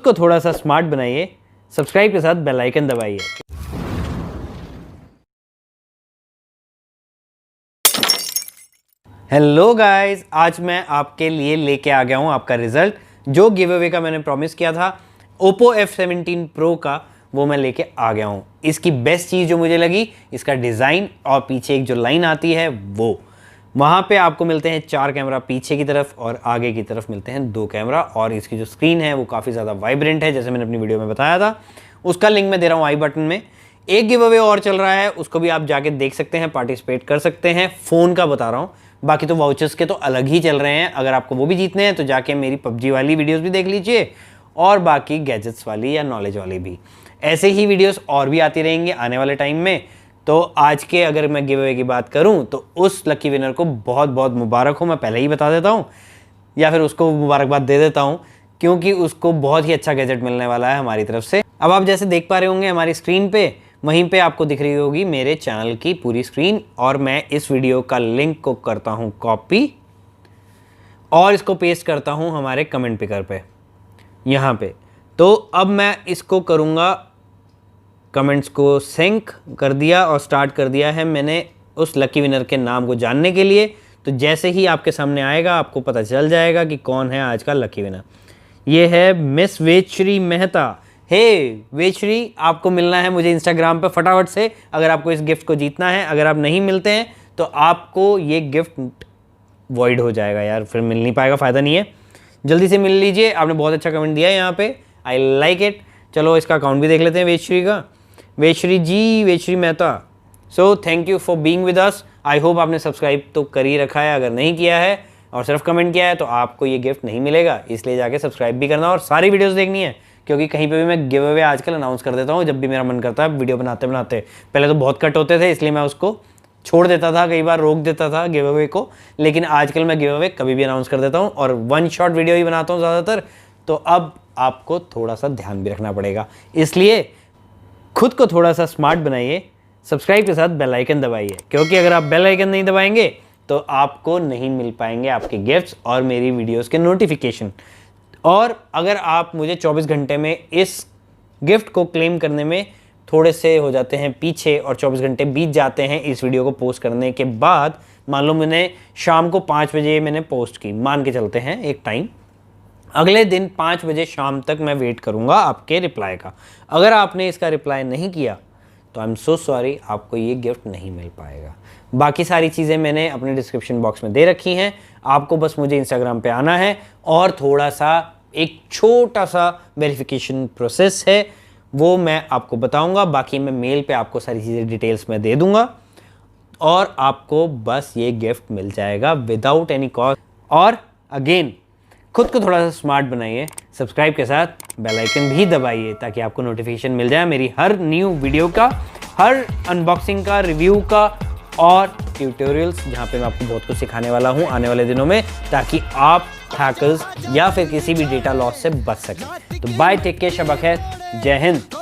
खुद को थोड़ा सा स्मार्ट बनाइए, सब्सक्राइब के साथ बेल आइकन दबाइए। हेलो गाइस, आज मैं आपके लिए लेके आ गया हूं आपका रिजल्ट। जो गिव अवे का मैंने प्रॉमिस किया था Oppo F17 Pro का, वो मैं लेके आ गया हूं। इसकी बेस्ट चीज़ जो मुझे लगी, इसका डिज़ाइन और पीछे एक जो लाइन आती है वो, वहाँ पे आपको मिलते हैं 4 कैमरा पीछे की तरफ और आगे की तरफ मिलते हैं 2 कैमरा। और इसकी जो स्क्रीन है वो काफ़ी ज़्यादा वाइब्रेंट है, जैसे मैंने अपनी वीडियो में बताया था। उसका लिंक मैं दे रहा हूँ आई बटन में। एक गिव अवे और चल रहा है, उसको भी आप जाके देख सकते हैं, पार्टिसिपेट कर सकते हैं। फ़ोन का बता रहा हूँ, बाकी तो वाउचर्स के तो अलग ही चल रहे हैं। अगर आपको वो भी जीतने हैं तो जाके मेरी PUBG वाली वीडियोज़ भी देख लीजिए, और बाकी गैजेट्स वाली या नॉलेज वाली भी। ऐसे ही वीडियोज़ और भी आती रहेंगी आने वाले टाइम में। तो आज के अगर मैं गिव अवे की बात करूं तो उस लकी विनर को बहुत बहुत मुबारक हो, मैं पहले ही बता देता हूं, या फिर उसको मुबारकबाद दे देता हूं, क्योंकि उसको बहुत ही अच्छा गैजेट मिलने वाला है हमारी तरफ से। अब आप जैसे देख पा रहे होंगे हमारी स्क्रीन पे, वहीं पे आपको दिख रही होगी मेरे चैनल की पूरी स्क्रीन, और मैं इस वीडियो का लिंक को करता हूँ कॉपी और इसको पेस्ट करता हूँ हमारे कमेंट पिकर पे यहाँ पे। तो अब मैं इसको करूँगा, कमेंट्स को सिंक कर दिया और स्टार्ट कर दिया है मैंने उस लकी विनर के नाम को जानने के लिए। तो जैसे ही आपके सामने आएगा आपको पता चल जाएगा कि कौन है आज का लकी विनर। ये है मिस वेचरी मेहता। हे वेचरी, आपको मिलना है मुझे इंस्टाग्राम पे फटाफट से, अगर आपको इस गिफ्ट को जीतना है। अगर आप नहीं मिलते हैं तो आपको ये गिफ्ट वॉइड हो जाएगा यार, फिर मिल नहीं पाएगा, फ़ायदा नहीं है। जल्दी से मिल लीजिए। आपने बहुत अच्छा कमेंट दिया है यहाँ पे, आई लाइक इट। चलो इसका अकाउंट भी देख लेते हैं वेचरी का। Vechari ji, Vechari Mehta, so thank you for being with us. I hope आपने सब्सक्राइब तो कर ही रखा है, अगर नहीं किया है और सिर्फ कमेंट किया है तो आपको ये गिफ्ट नहीं मिलेगा, इसलिए जाके सब्सक्राइब भी करना और सारी वीडियोस देखनी है, क्योंकि कहीं पे भी मैं गिव अवे आजकल अनाउंस कर देता हूँ जब भी मेरा मन करता है वीडियो बनाते बनाते। पहले तो बहुत कट होते थे, इसलिए मैं उसको छोड़ देता था, कई बार रोक देता था गिव अवे को, लेकिन आजकल मैं गिव अवे कभी भी अनाउंस कर देता हूँ और वन शॉट वीडियो ही बनाता हूँ ज़्यादातर। तो अब आपको थोड़ा सा ध्यान भी रखना पड़ेगा, इसलिए खुद को थोड़ा सा स्मार्ट बनाइए, सब्सक्राइब के साथ बेल आइकन दबाइए, क्योंकि अगर आप बेल आइकन नहीं दबाएंगे तो आपको नहीं मिल पाएंगे आपके गिफ्ट्स और मेरी वीडियोस के नोटिफिकेशन। और अगर आप मुझे 24 घंटे में इस गिफ्ट को क्लेम करने में थोड़े से हो जाते हैं पीछे और 24 घंटे बीत जाते हैं इस वीडियो को पोस्ट करने के बाद, मान लो मैंने शाम को 5 बजे मैंने पोस्ट की, मान के चलते हैं एक टाइम, अगले दिन 5 बजे शाम तक मैं वेट करूंगा आपके रिप्लाई का। अगर आपने इसका रिप्लाई नहीं किया तो आई एम सो सॉरी, आपको ये गिफ्ट नहीं मिल पाएगा। बाकी सारी चीज़ें मैंने अपने डिस्क्रिप्शन बॉक्स में दे रखी हैं, आपको बस मुझे इंस्टाग्राम पे आना है और थोड़ा सा एक छोटा सा वेरिफिकेशन प्रोसेस है, वो मैं आपको बताऊंगा। बाकी मैं मेल पे आपको सारी चीज़ें डिटेल्स में दे दूंगा और आपको बस ये गिफ्ट मिल जाएगा विदाउट एनी कॉस्ट। और अगेन, खुद को थोड़ा सा स्मार्ट बनाइए, सब्सक्राइब के साथ बेल आइकन भी दबाइए, ताकि आपको नोटिफिकेशन मिल जाए मेरी हर न्यू वीडियो का, हर अनबॉक्सिंग का, रिव्यू का और ट्यूटोरियल्स, जहाँ पे मैं आपको बहुत कुछ सिखाने वाला हूँ आने वाले दिनों में, ताकि आप हैकर्स या फिर किसी भी डेटा लॉस से बच सकें। तो बाय, टेक केयर, शब खैर, जय हिंद।